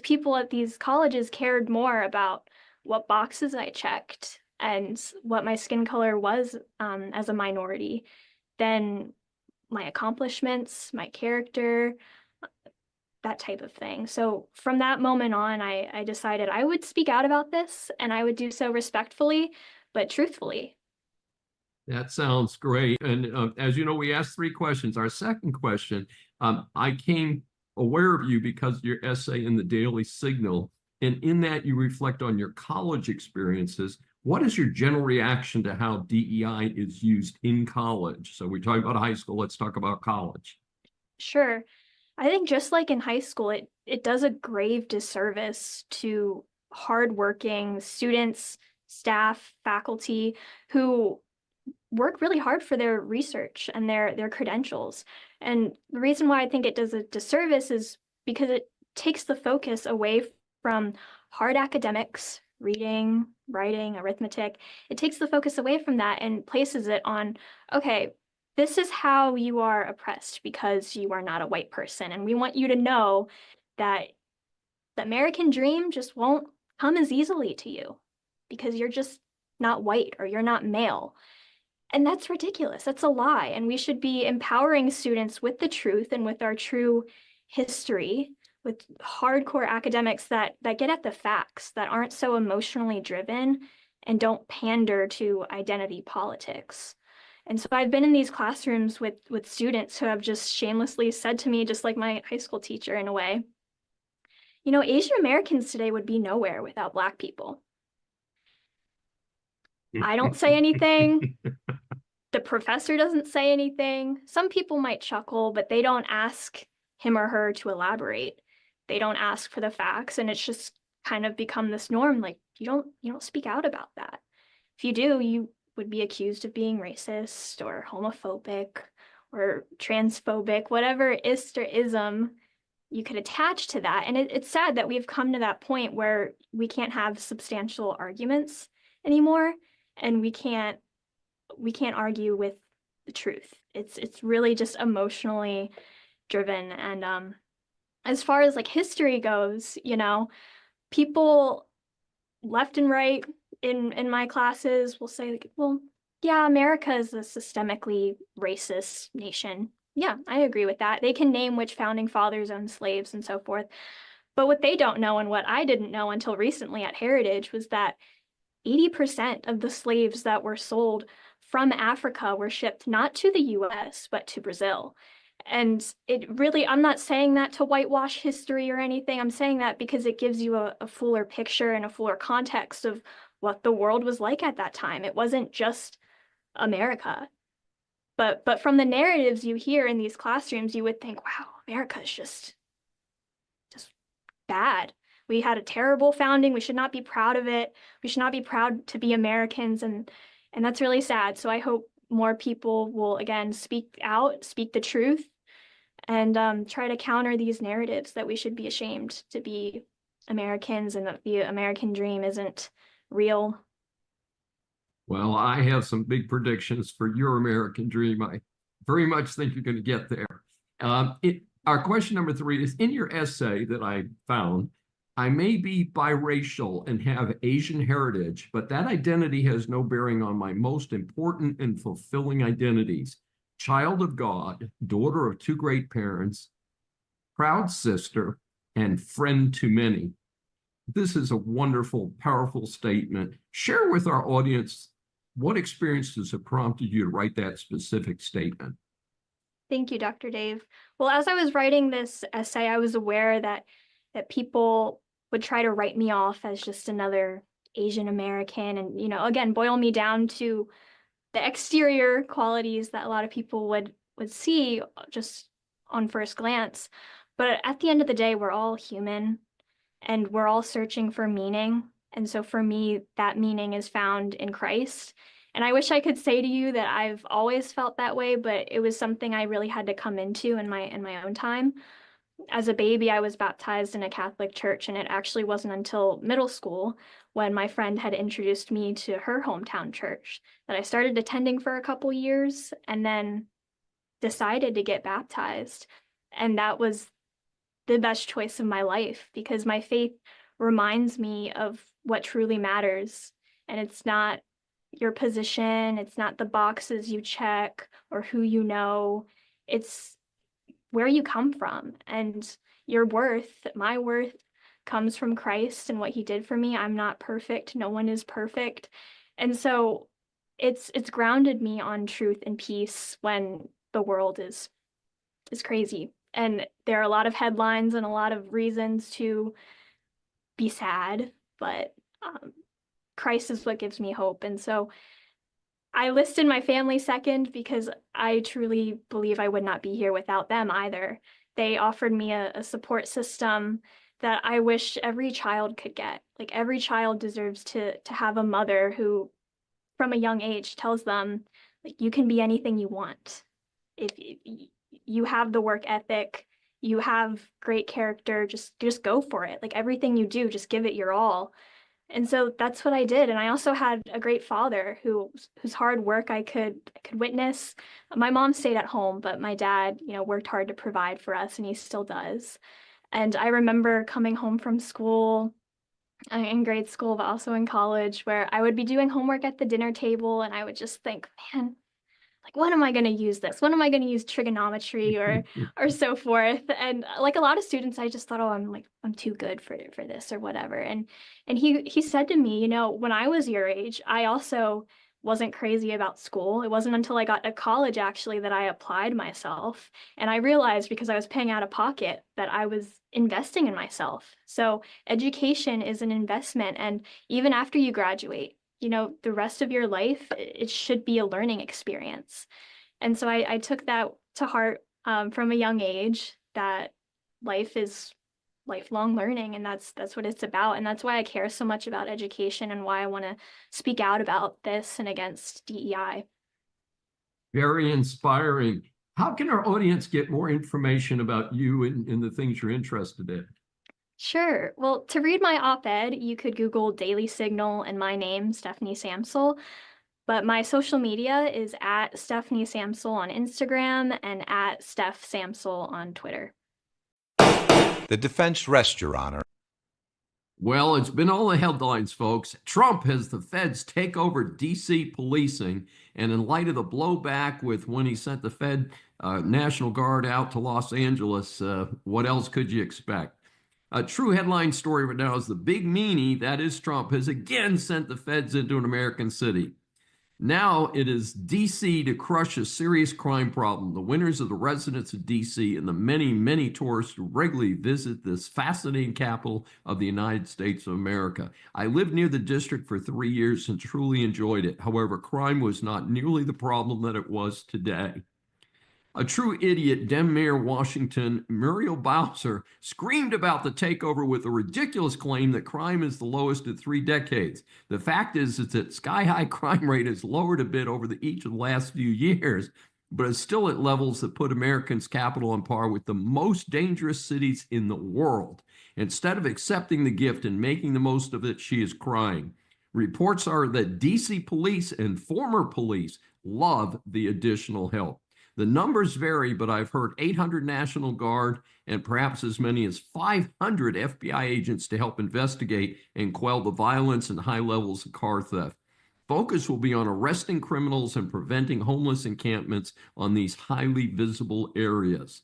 people at these colleges cared more about what boxes I checked and what my skin color was as a minority than my accomplishments, my character, that type of thing. So from that moment on, I decided I would speak out about this and I would do so respectfully, but truthfully. That sounds great. And as you know, we asked 3 questions. Our second question, I came aware of you because of your essay in the Daily Signal. And in that, you reflect on your college experiences. What is your general reaction to how DEI is used in college? So we're talking about high school. Let's talk about college. Sure. I think just like in high school, it does a grave disservice to hardworking students, staff, faculty who work really hard for their research and their credentials. And the reason why I think it does a disservice is because it takes the focus away from hard academics, reading, writing, arithmetic. It takes the focus away from that and places it on, okay, this is how you are oppressed because you are not a white person. And we want you to know that the American dream just won't come as easily to you because you're just not white or you're not male. And that's ridiculous. That's a lie. And we should be empowering students with the truth and with our true history, with hardcore academics that get at the facts, that aren't so emotionally driven and don't pander to identity politics. And so I've been in these classrooms with students who have just shamelessly said to me, just like my high school teacher in a way, you know, Asian Americans today would be nowhere without Black people. I don't say anything. The professor doesn't say anything. Some people might chuckle, but they don't ask him or her to elaborate. They don't ask for the facts, and it's just kind of become this norm. Like you don't speak out about that. If you do, you would be accused of being racist or homophobic or transphobic, whatever ist or ism you could attach to that. And it's sad that we've come to that point where we can't have substantial arguments anymore, and we can't argue with the truth. It's really just emotionally driven. And as far as like history goes, you know, people left and right in my classes will say, like, well, yeah, America is a systemically racist nation. Yeah, I agree with that. They can name which founding fathers owned slaves and so forth. But what they don't know, and what I didn't know until recently at Heritage, was that 80% of the slaves that were sold from Africa were shipped not to the US, but to Brazil. And it really, I'm not saying that to whitewash history or anything. I'm saying that because it gives you a fuller picture and a fuller context of what the world was like at that time. It wasn't just America. But from the narratives you hear in these classrooms, you would think, wow, America is just bad. We had a terrible founding. We should not be proud of it. We should not be proud to be Americans. And that's really sad. So I hope more people will, again, speak out, speak the truth, and try to counter these narratives that we should be ashamed to be Americans and that the American dream isn't real. Well, I have some big predictions for your American dream. I very much think you're going to get there. Our question number 3 is, in your essay that I found, I may be biracial and have Asian heritage, but that identity has no bearing on my most important and fulfilling identities. Child of God, daughter of 2 great parents, proud sister, and friend to many. This is a wonderful, powerful statement. Share with our audience what experiences have prompted you to write that specific statement. Thank you, Dr. Dave. Well, as I was writing this essay, I was aware that people would try to write me off as just another Asian American and, you know, again, boil me down to the exterior qualities that a lot of people would see just on first glance. But at the end of the day, we're all human and we're all searching for meaning. And so for me, that meaning is found in Christ. And I wish I could say to you that I've always felt that way, but it was something I really had to come into in my own time. As a baby, I was baptized in a Catholic church, and it actually wasn't until middle school, when my friend had introduced me to her hometown church, that I started attending for a couple years and then decided to get baptized. And that was the best choice of my life, because my faith reminds me of what truly matters. And it's not your position, it's not the boxes you check or who you know, it's where you come from. And your worth, my worth, comes from Christ and what he did for me. I'm not perfect. No one is perfect. And so it's grounded me on truth and peace when the world is crazy. And there are a lot of headlines and a lot of reasons to be sad, but Christ is what gives me hope. And so I listed my family second because I truly believe I would not be here without them either. They offered me a support system that I wish every child could get. Like every child deserves to have a mother who, from a young age, tells them, like, you can be anything you want. If you have the work ethic, you have great character, just go for it. Like everything you do, just give it your all. And so that's what I did. And I also had a great father whose hard work I could witness. My mom stayed at home, but my dad, worked hard to provide for us, and he still does. And I remember coming home from school, in grade school, but also in college, where I would be doing homework at the dinner table, and I would just think, man, like, when am I going to use this? When am I going to use trigonometry or so forth? And like a lot of students, I just thought, oh, I'm too good for this or whatever. And he said to me, when I was your age, I also wasn't crazy about school. It wasn't until I got to college actually that I applied myself. And I realized, because I was paying out of pocket, that I was investing in myself. So education is an investment. And even after you graduate, the rest of your life, it should be a learning experience. And so I took that to heart from a young age, that life is lifelong learning, and that's what it's about. And that's why I care so much about education and why I want to speak out about this and against DEI. Very inspiring. How can our audience get more information about you and the things you're interested in? Sure. Well, to read my op-ed, you could Google Daily Signal and my name, Stephanie Samsel. But my social media is at Stephanie Samsel on Instagram and at Steph Samsel on Twitter. The defense rests, Your Honor. Well, it's been all the headlines, folks. Trump has the feds take over D.C. policing, and in light of the blowback with when he sent the Fed National Guard out to Los Angeles, what else could you expect? A true headline story right now is the big meanie, that is Trump, has again sent the feds into an American city. Now it is D.C. to crush a serious crime problem. The winners are the residents of D.C. and the many, many tourists who regularly visit this fascinating capital of the United States of America. I lived near the district for 3 years and truly enjoyed it. However, crime was not nearly the problem that it was today. A true idiot, Dem Mayor Washington, Muriel Bowser, screamed about the takeover with a ridiculous claim that crime is the lowest in 3 decades. The fact is that sky-high crime rate has lowered a bit over each of the last few years, but is still at levels that put Americans' capital on par with the most dangerous cities in the world. Instead of accepting the gift and making the most of it, she is crying. Reports are that D.C. police and former police love the additional help. The numbers vary, but I've heard 800 National Guard and perhaps as many as 500 FBI agents to help investigate and quell the violence and high levels of car theft. Focus will be on arresting criminals and preventing homeless encampments on these highly visible areas.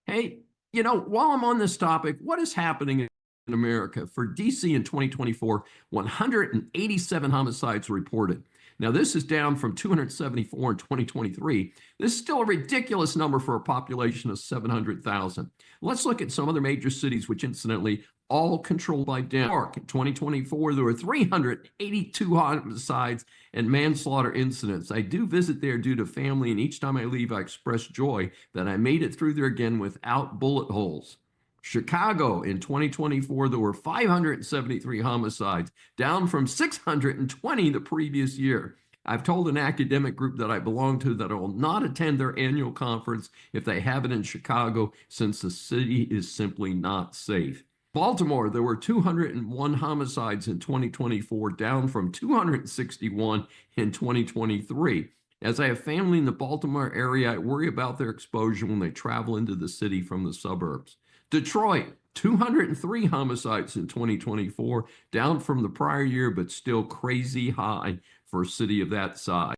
Hey, while I'm on this topic, what is happening in America? For DC in 2024, 187 homicides reported. Now, this is down from 274 in 2023. This is still a ridiculous number for a population of 700,000. Let's look at some other major cities, which incidentally, all controlled by Denmark. In 2024, there were 382 homicides and manslaughter incidents. I do visit there due to family, and each time I leave, I express joy that I made it through there again without bullet holes. Chicago in 2024, there were 573 homicides, down from 620 the previous year. I've told an academic group that I belong to that I will not attend their annual conference if they have it in Chicago, since the city is simply not safe. Baltimore, there were 201 homicides in 2024, down from 261 in 2023. As I have family in the Baltimore area, I worry about their exposure when they travel into the city from the suburbs. Detroit, 203 homicides in 2024, down from the prior year, but still crazy high for a city of that size.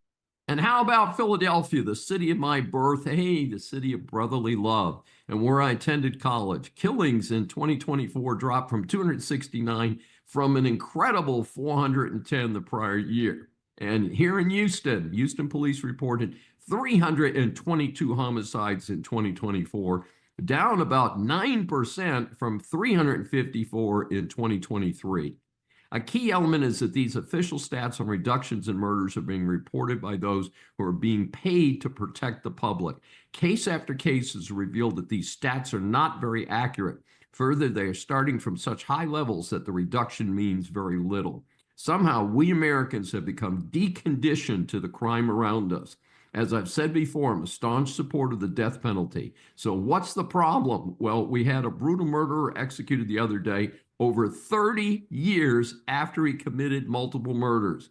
And how about Philadelphia, the city of my birth? Hey, the city of brotherly love, and where I attended college. Killings in 2024 dropped from 269 from an incredible 410 the prior year. And here in Houston police reported 322 homicides in 2024, down about 9% from 354 in 2023. A key element is that these official stats on reductions in murders are being reported by those who are being paid to protect the public. Case after case has revealed that these stats are not very accurate. Further, they are starting from such high levels that the reduction means very little. Somehow, we Americans have become deconditioned to the crime around us. As I've said before, I'm a staunch supporter of the death penalty. So what's the problem? Well, we had a brutal murderer executed the other day, over 30 years after he committed multiple murders.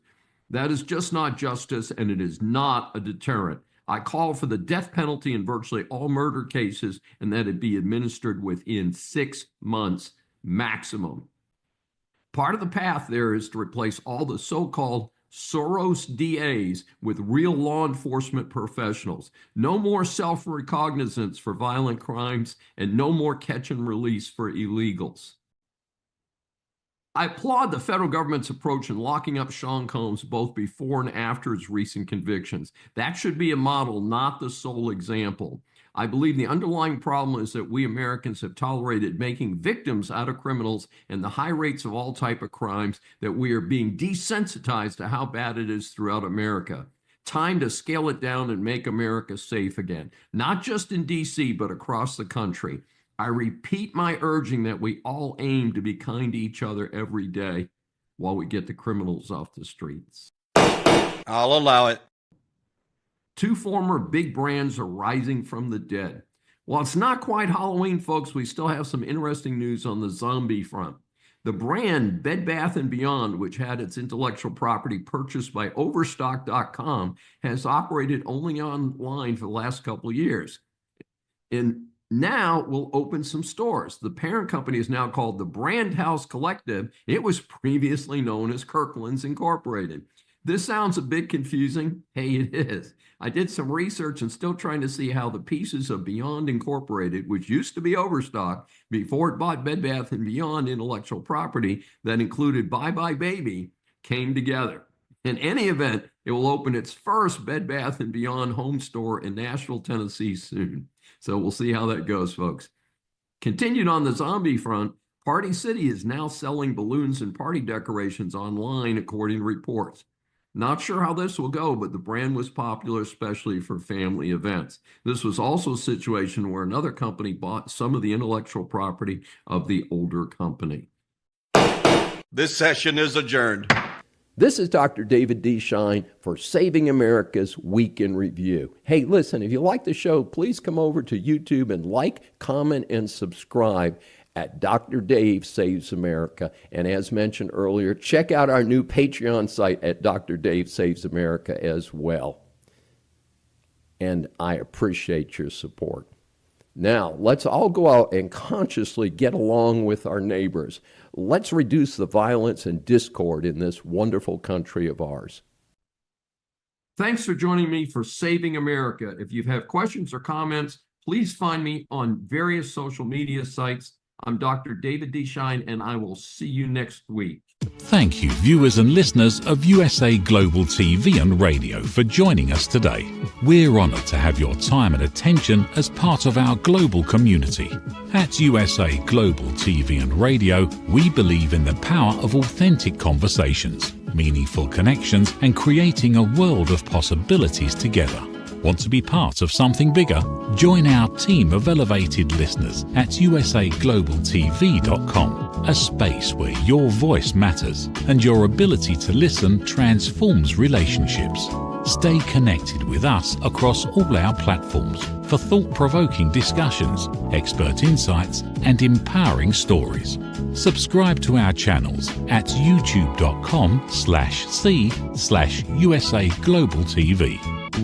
That is just not justice, and it is not a deterrent. I call for the death penalty in virtually all murder cases, and that it be administered within 6 months maximum. Part of the path there is to replace all the so-called Soros DAs with real law enforcement professionals. No more self-recognizance for violent crimes, and no more catch and release for illegals. I applaud the federal government's approach in locking up Sean Combs both before and after his recent convictions. That should be a model, not the sole example. I believe the underlying problem is that we Americans have tolerated making victims out of criminals and the high rates of all type of crimes, that we are being desensitized to how bad it is throughout America. Time to scale it down and make America safe again, not just in D.C., but across the country. I repeat my urging that we all aim to be kind to each other every day while we get the criminals off the streets. I'll allow it. 2 former big brands are rising from the dead. While it's not quite Halloween, folks, we still have some interesting news on the zombie front. The brand Bed Bath & Beyond, which had its intellectual property purchased by Overstock.com, has operated only online for the last couple of years. And now we'll open some stores. The parent company is now called the Brand House Collective. It was previously known as Kirkland's Incorporated. This sounds a bit confusing. Hey, it is. I did some research and still trying to see how the pieces of Beyond Incorporated, which used to be Overstock before it bought Bed Bath & Beyond intellectual property that included Bye Bye Baby, came together. In any event, it will open its first Bed Bath & Beyond home store in Nashville, Tennessee soon. So we'll see how that goes, folks. Continued on the zombie front, Party City is now selling balloons and party decorations online, according to reports. Not sure how this will go, but the brand was popular, especially for family events. This was also a situation where another company bought some of the intellectual property of the older company. This session is adjourned. This is Dr. David D. Schein for Saving America's Week in Review. Hey, listen, if you like the show, please come over to YouTube and like, comment, and subscribe at Dr. Dave Saves America. And as mentioned earlier, check out our new Patreon site at Dr. Dave Saves America as well. And I appreciate your support. Now, let's all go out and consciously get along with our neighbors. Let's reduce the violence and discord in this wonderful country of ours. Thanks for joining me for Saving America. If you have questions or comments, please find me on various social media sites. I'm Dr. David D. Schein, and I will see you next week. Thank you, viewers and listeners of USA Global TV and Radio, for joining us today. We're honored to have your time and attention as part of our global community. At USA Global TV and Radio, we believe in the power of authentic conversations, meaningful connections, and creating a world of possibilities together. Want to be part of something bigger? Join our team of elevated listeners at usaglobaltv.com, a space where your voice matters and your ability to listen transforms relationships. Stay connected with us across all our platforms for thought-provoking discussions, expert insights, and empowering stories. Subscribe to our channels at youtube.com/c/usaglobaltv.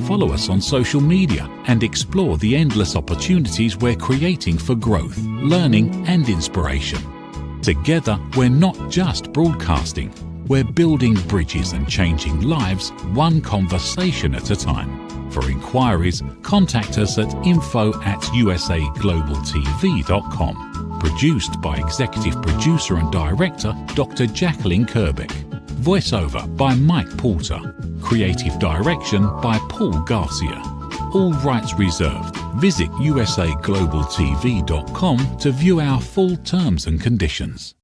Follow us on social media and explore the endless opportunities we're creating for growth, learning, and inspiration. Together, we're not just broadcasting, we're building bridges and changing lives one conversation at a time. For inquiries, contact us at info@usaglobaltv.com. Produced by Executive Producer and Director Dr. Jacqueline Kerbeck. Voiceover by Mike Porter. Creative direction by Paul Garcia. All rights reserved. Visit usaglobaltv.com to view our full terms and conditions.